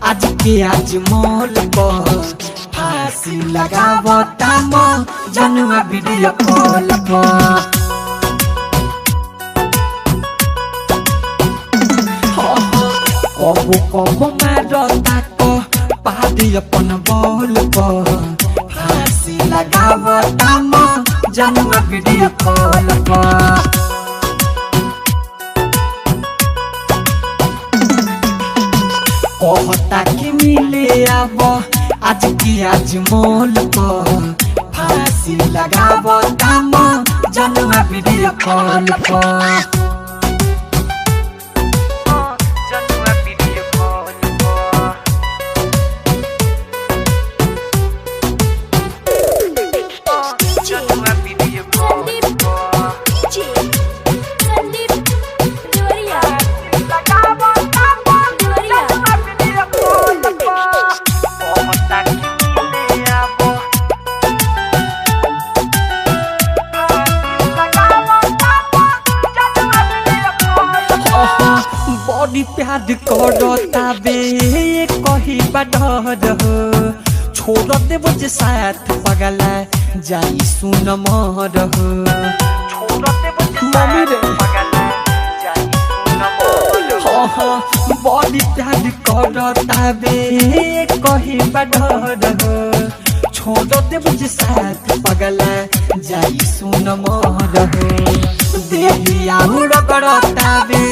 आज के आज मोल पर फांसी लगावता म जनुआ वीडियो कॉल पर कबो कबो मारता को पादी अपन बोल पर फांसी लगावता म जनुआ वीडियो कॉल पर कहता कि मिले अब आज की आज मोल पर फांसी लगावता म जनुआ वीडियो कॉल पर बड़ी प्यार करता बे कही बडर हो छोड़ देव जे साथ पगला जाई सुन मर हो बड़ी प्यार करता बे कही बडर हो छोड़ देव जे साथ पगला जाई सुन मर हो देहिया रगड़ता बे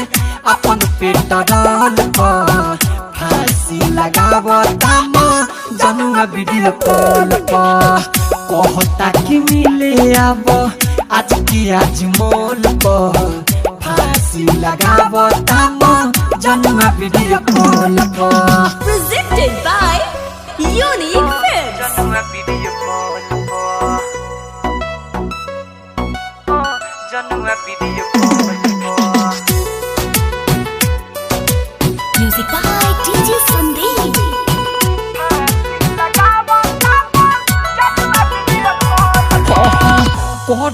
अपन पेट डाल पर फांसी लगावता म जनुआ वीडियो कॉल पर कहता कि मिले अब आज की आज मोल पर फांसी लगावता म जनुआ वीडियो कॉल पर presented by Unique Films जनुआ वीडियो कॉल पर जनुआ video call Music by DJ Sandeep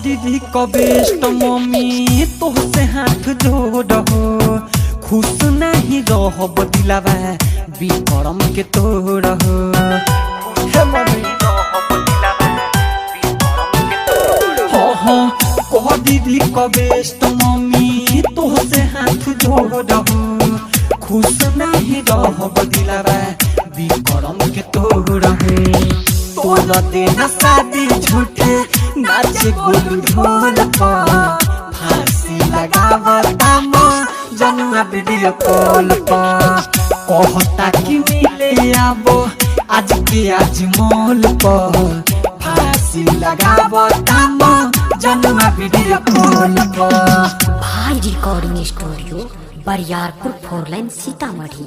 दीदी कबेस्ट मम्मी तोहसे हाथ जोड़ हो खुश नहीं रह दिलावा बिक्रम के तोड़ हो दीदी कबेस्ट मम्मी तोहसे हाथ जोड़ हो खुश नहीं रह दिलावा बिक्रम के तोड़ तोड़ देना शादी झूठे नाच गोलू ढोल पर फांसी लगावता म जनुआ वीडियो कॉल पर कहता कि मिले अब आज के आज मोल पर फांसी लगावता म जनुआ वीडियो कॉल पर भाई recording studio Bariyarpur 4 line Sitamarhi.